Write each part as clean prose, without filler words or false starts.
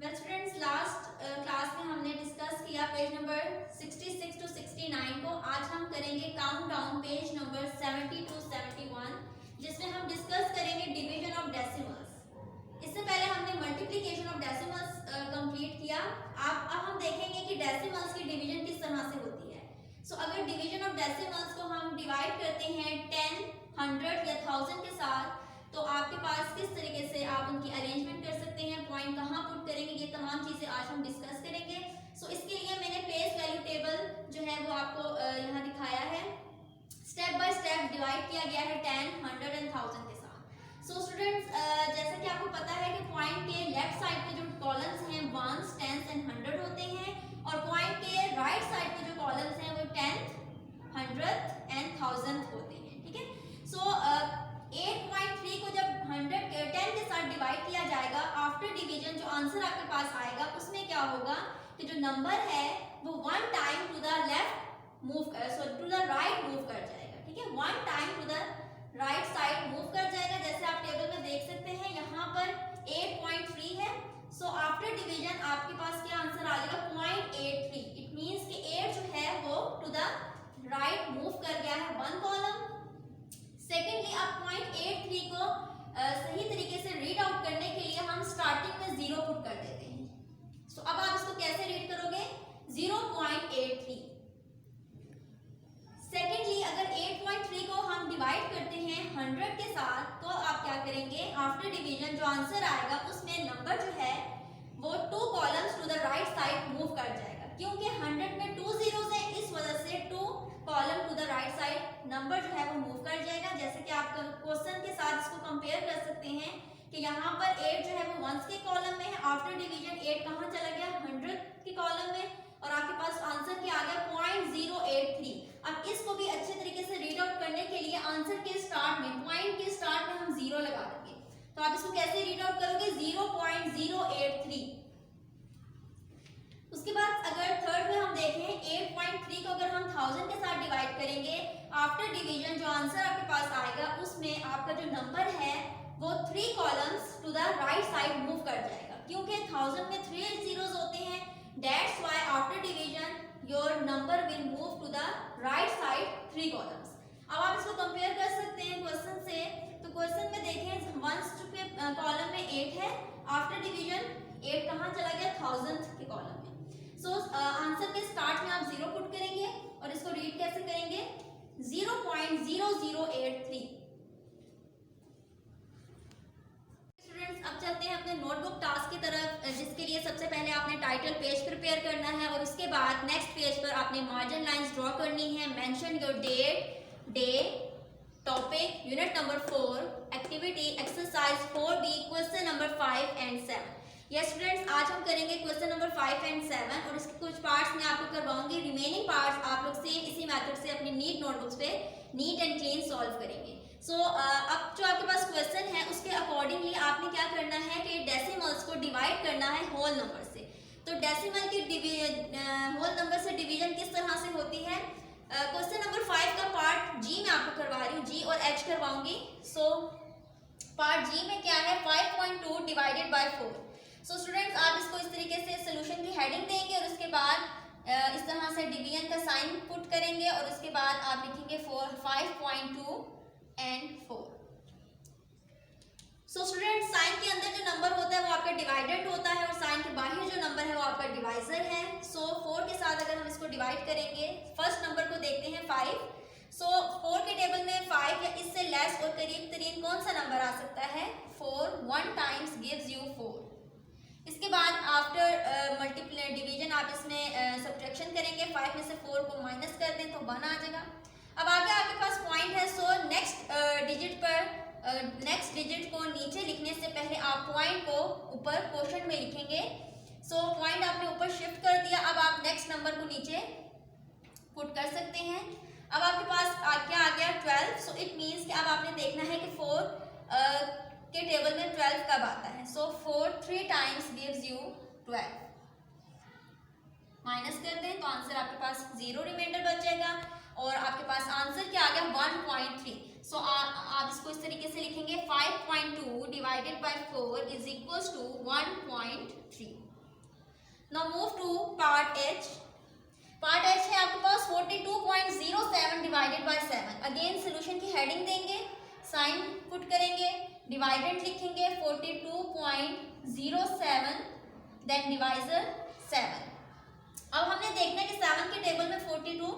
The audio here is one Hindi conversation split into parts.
वेल स्टूडेंट्स, लास्ट क्लास में हमने डिस्कस किया पेज नंबर 66 टू 69 को। आज हम करेंगे count down page number 70 to 71, जिसमें हम डिस्कस करेंगे डिवीजन ऑफ डेसिमल्स। इससे पहले हमने मल्टीप्लिकेशन ऑफ डेसिमल्स कंप्लीट किया। अब हम देखेंगे कि डेसिमल्स की डिवीजन किस तरह से होती है। सो अगर डिवीजन ऑफ डेसिमल्स को हम डिवाइड करते हैं 10, 100 या 1000 के साथ, तो आपके पास किस तरीके से आप उनकी अरेंजमेंट कर सकते हैं, पॉइंट कहाँ पुट करेंगे, ये तमाम चीजें आज हम डिस्कस करेंगे। सो इसके लिए मैंने प्लेस वैल्यू टेबल जो है वो आपको यहाँ दिखाया है। स्टेप बाय स्टेप डिवाइड किया गया है 10, 100 एंड 1000 के साथ। सो स्टूडेंट्स, जैसा कि आपको पता है कि पॉइंट के लेफ्ट साइड के जो कॉलम्स हैं 1s, 10s एंड 100 होते हैं, और पॉइंट के राइट साइड के जो कॉलम्स हैं वो 10th, 100th एंड 1000th होते हैं। ठीक है। सो 8.3 को जब 10 के साथ डिवाइड किया जाएगा, आफ्टर डिवीजन जो आंसर आपके पास आएगा उसमें क्या होगा कि जो नंबर है वो 1 time to the left move to the right move कर जाएगा। ठीक है, 1 time to the right side move कर जाएगा। जैसे आप टेबल में देख सकते हैं, यहाँ पर 8.3 है। सो आफ्टर डिवीजन आपके पास क्या आंसर आ जाएगा, 0.83। इट मींस कि 8 जो है वो टू द राइट मूव कर गया है 1 कॉलम। सेकेंडली, आप 0.83 को सही तरीके से रीड आउट करने के लिए हम स्टार्टिंग में 0 पुट कर देते हैं। सो अब आप इसको कैसे रीड करोगे, 0.83। सेकेंडली, अगर 8.3 को हम डिवाइड करते हैं 100 के साथ, तो आप क्या करेंगे, आफ्टर डिवीजन जो आंसर आएगा उसमें नंबर जो है वो 2 columns to the right side move कर जाएगा। क्योंकि 100 में 2 zeros है, इस वजह से 2 column to the right side number जो है वो मूव कर जाएगा। जैसे कि आप क्वेश्चन के साथ इसको कंपेयर कर सकते हैं कि यहाँ पर 8 जो है वो 1s के कॉलम में है, आफ्टर डिवीजन 8 कहाँ चला गया, 100 के कॉलम में, और आपके पास आंसर क्या आ गया, 0.083। अब इसको भी अच्छे तरीके से रीड आउट करने के लिए आंसर के स्टार्ट में, पॉइंट के स्टार्ट में हम 0 लगा देंगे। तो आप इसको कैसे रीड आउट करोगे, 0.083। उसके बाद अगर थर्ड में हम देखें 8.3 को अगर हम 1000 के साथ डिवाइड करेंगे, आफ्टर डिवीजन जो आंसर आपके पास आएगा उसमें आपका जो नंबर है वो 3 columns to the right side move कर जाएगा। क्योंकि 1000 में 3 zeros होते हैं, that's why after division your number will move to the right side 3 columns. अब आप इसको कंपेयर कर सकते हैं क्वेश्चन से। तो क्वेश्चन में देखें 1s के कॉलम में 8 है, आफ्टर डिवीजन 8 कहाँ चला गया, 1000th के कॉलम में। सो आंसर के स्टार्ट में आप 0 पुट करेंगे और इसको रीड कैसे करेंगे, 0.0083। स्टूडेंट्स, अब चलते हैं अपने नोटबुक टास्क की तरफ, जिसके लिए सबसे पहले आपने टाइटल पेज प्रिपेयर करना है, और उसके बाद नेक्स्ट पेज पर आपने मार्जिन लाइंस ड्रॉ करनी है। Mention your date, day, topic, unit number 4, activity, exercise 4B, question number 5 and 7। Yes students, आज हम करेंगे क्वेश्चन नंबर 5 एंड 7, और इसके कुछ पार्ट्स मैं आपको करवाऊंगी। रिमेनिंग पार्ट्स आप लोग सेम इसी मेथड से अपनी नीट नोटबुक्स पे नीट एंड क्लीन सॉल्व करेंगे। सो अब जो आपके पास क्वेश्चन है उसके अकॉर्डिंगली आपने क्या करना है कि डेसिमल्स को डिवाइड करना है होल नंबर से। तो डेसिमल की होल नंबर से डिवीजन किस तरह से होती है, क्वेश्चन नंबर 5 का पार्ट जी मैं आपको करवा रही हूँ, जी और एच करवाऊंगी। सो पार्ट जी में क्या है, 5.2 डिवाइडेड बाय 4। सो स्टूडेंट्स, आप इसको इस तरीके से सोल्यूशन की हेडिंग देंगे और उसके बाद इस तरह से डिवीजन का साइन पुट करेंगे, और उसके बाद आप लिखेंगे 5.2 एंड 4। सो स्टूडेंट्स, साइन के अंदर जो नंबर होता है वो आपका डिवाइडेड होता है, और साइन के बाहर जो नंबर है वो आपका डिवाइजर है। सो 4 के साथ अगर हम इसको डिवाइड करेंगे, फर्स्ट नंबर को देखते हैं 5। सो 4 के टेबल में 5 या इससे लेस और करीब तरीन कौन सा नंबर आ सकता है, 4। 1 टाइम्स गिव्स यू 4। इसके बाद आफ्टर मल्टीप्लाई डिवीजन आप इसमें सब्ट्रैक्शन करेंगे, 5 में से 4 को माइनस कर दें तो 1 आ जाएगा। अब आगे आपके पास पॉइंट है। सो नेक्स्ट डिजिट को नीचे लिखने से पहले आप पॉइंट को ऊपर क्वोशंट में लिखेंगे। सो पॉइंट आपने ऊपर शिफ्ट कर दिया, अब आप नेक्स्ट नंबर को नीचे पुट कर सकते हैं। अब आपके पास क्या आ गया, 12। सो इट मीन्स कि अब आपने देखना है कि 4 के टेबल में 12 कब आता है। सो 4 3 टाइम्स गिव्स यू 12। माइनस कर दें तो आंसर आपके पास 0 रिमाइंडर बच जाएगा, और आपके पास आंसर क्या आ गया, 1.3। सो आप इसको इस तरीके से लिखेंगे, 5.2 divided by 4 is equals to 1.3। Now move to part H. Part H है आपके पास 42.07 डिवाइडेड बाय 7। अगेन सोल्यूशन की हेडिंग देंगे, साइन पुट करेंगे, डिवाइडेड लिखेंगे 42.07, देन डिवाइजर 7। अब हमने देखना है कि 7 के टेबल में 42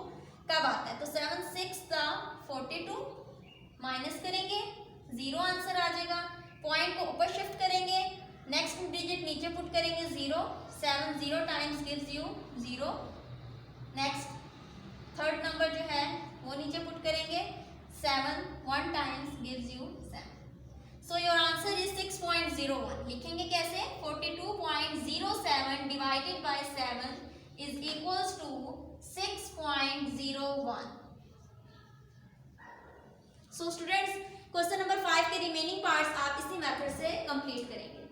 कब आता है, तो 7 6 42 माइनस करेंगे, 0 आंसर आ जाएगा। पॉइंट को ऊपर शिफ्ट करेंगे, नेक्स्ट डिजिट नीचे पुट करेंगे 0, 7 0 times gives you 0। Next third number जो है वो नीचे पुट करेंगे, 7 1 times gives you 7। So your answer is 6.01। लिखेंगे कैसे, 42.07 divided by 7 is equals to 6.01। So students, question number 5 के रिमेनिंग पार्ट्स आप इसी मेथड से कंप्लीट करेंगे।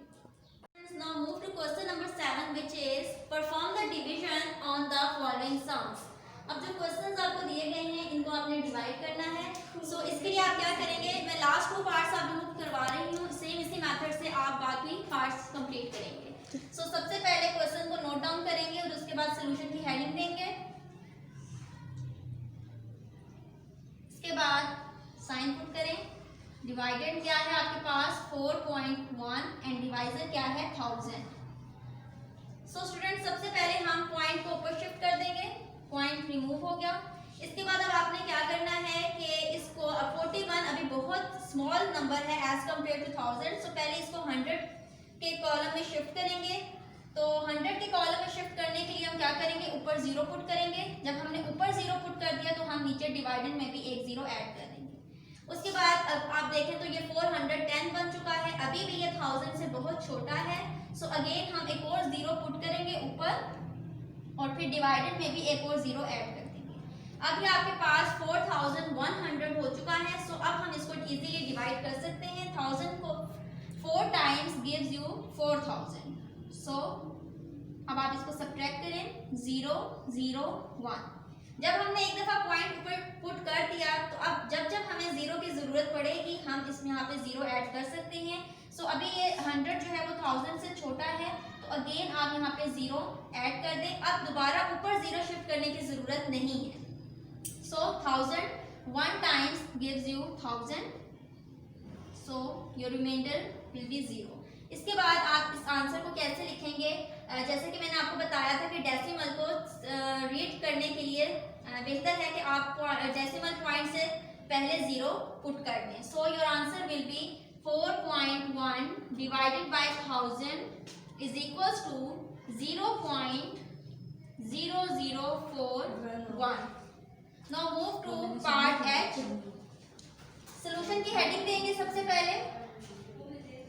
Now move to question number 7, which is perform the division on the following sums। अब जो क्वेश्चंस आपको दिए गए हैं इनको आपने डिवाइड करना है। सो इसके लिए आप क्या करेंगे, मैं लास्ट 2 पार्ट्स आप लोगों को करवा रही हूँ, सेम इसी मेथड से आप बाकी पार्ट्स कंप्लीट करेंगे। सो सबसे पहले क्वेश्चन को नोट डाउन करेंगे और उसके बाद सोल्यूशन की हेडिंग देंगे, इसके बाद साइन पुट करें। डिवाइडेड क्या है आपके पास 4.1 एंड डिवाइजर क्या है 1000। सो स्टूडेंट, सबसे पहले हम पॉइंट को ऊपर शिफ्ट कर देंगे, पॉइंट रिमूव हो गया। इसके बाद अब आपने क्या करना है कि इसको 41 अभी बहुत स्मॉल नंबर है एज कम्पेयर टू 1000, सो पहले इसको 100 के कॉलम में शिफ्ट करेंगे। तो 100 के कॉलम में शिफ्ट करने के लिए हम क्या करेंगे, ऊपर 0 पुट करेंगे। जब हमने ऊपर 0 पुट कर दिया तो हम नीचे डिवाइडेड में भी एक 0 ऐड कर देंगे। उसके बाद अब आप देखें तो ये 410 बन चुका है, अभी भी ये 1000 से बहुत छोटा है। सो अगेन हम एक और 0 पुट करेंगे ऊपर और फिर डिवाइडेड में भी एक और 0 ऐड कर देंगे। अब ये आपके पास 4100 हो चुका है। सो अब हम इसको इजीली डिवाइड कर सकते हैं। 1000 को 4 टाइम्स गिव्स यू 4000। सो अब आप इसको सब्ट्रैक्ट करें, 0 0 1। जब हमने एक दफा पॉइंट ऊपर पुट कर दिया तो अब जब जब हमें 0 की जरूरत पड़ेगी हम इसमें यहाँ पे 0 ऐड कर सकते हैं। सो अभी ये 100 जो है वो 1000 से छोटा है, तो अगेन आप यहाँ पे 0 ऐड कर दें। अब दोबारा ऊपर 0 शिफ्ट करने की जरूरत नहीं है। So 1000 1 times gives you 1000, so your reminder will be 0। इसके बाद आप इस आंसर को कैसे लिखेंगे, जैसे कि मैंने आपको बताया था कि डेसिमल को रीड करने के लिए बेहतर है कि आप डेसिमल पॉइंट से पहले 0 पुट कर दें। So your answer will be 4.1 divided by 1000 is equals to 0.0041। Now move to part H. Solution की हेडिंग देंगे सबसे पहले,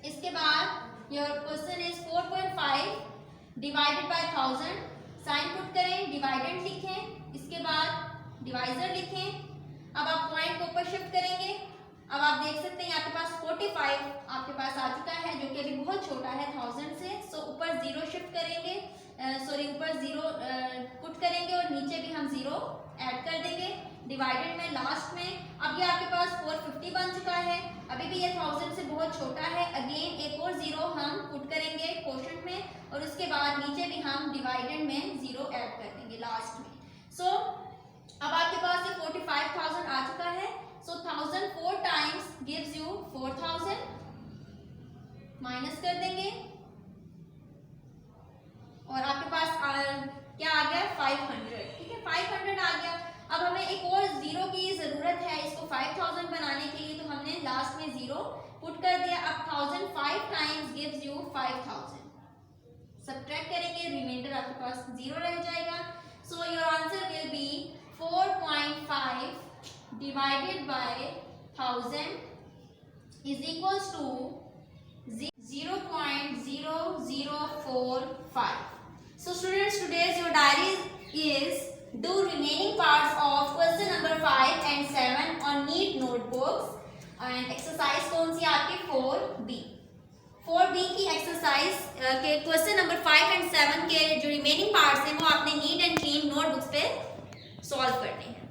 इसके बाद your question is 4.5 divided by 1000। Sign put करें, डिवाइडेड लिखें, इसके बाद डिवाइजर लिखें। अब आप पॉइंट को ऊपर शिफ्ट करेंगे। अब आप देख सकते हैं आपके पास 45 आपके पास आ चुका है, जो कि अभी बहुत छोटा है 1000 से। सो ऊपर 0 शिफ्ट करेंगे, ऊपर 0 पुट करेंगे और नीचे भी हम 0 ऐड कर देंगे डिवाइडेड में लास्ट में। अब ये आपके पास 450 बन चुका है, अभी भी ये 1000 से बहुत छोटा है। अगेन एक और 0 हम पुट करेंगे क्वोशंट में और उसके बाद नीचे भी हम डिवाइडेड में 0 ऐड कर देंगे लास्ट में। सो अब आपके पास ये 45000 आ चुका है। So 1000 4 times gives you 4000, minus कर देंगे और आपके पास क्या आ गया 500। ठीक है, 500 आ गया। अब हमें एक और 0 की जरूरत है इसको 5000 बनाने के लिए, तो हमने लास्ट में 0 पुट कर दिया। अब 1000 5 टाइम्स गिव्स यू 5000। सब्ट्रैक्ट करेंगे, रिमाइंडर आपके पास 0 रह जाएगा। सो your answer will B 4.5 divided by 1000 is equals to 0.0045. So students, today's your diary is do remaining parts of question number 5 and 7 on neat notebooks and exercise कौन सी आपकी 4B। 4B की एक्सरसाइज के क्वेश्चन नंबर 5 एंड 7 के जो रिमेनिंग पार्ट्स हैं वो आपने नीट एंड क्लीन नोटबुक्स पे सॉल्व करने हैं।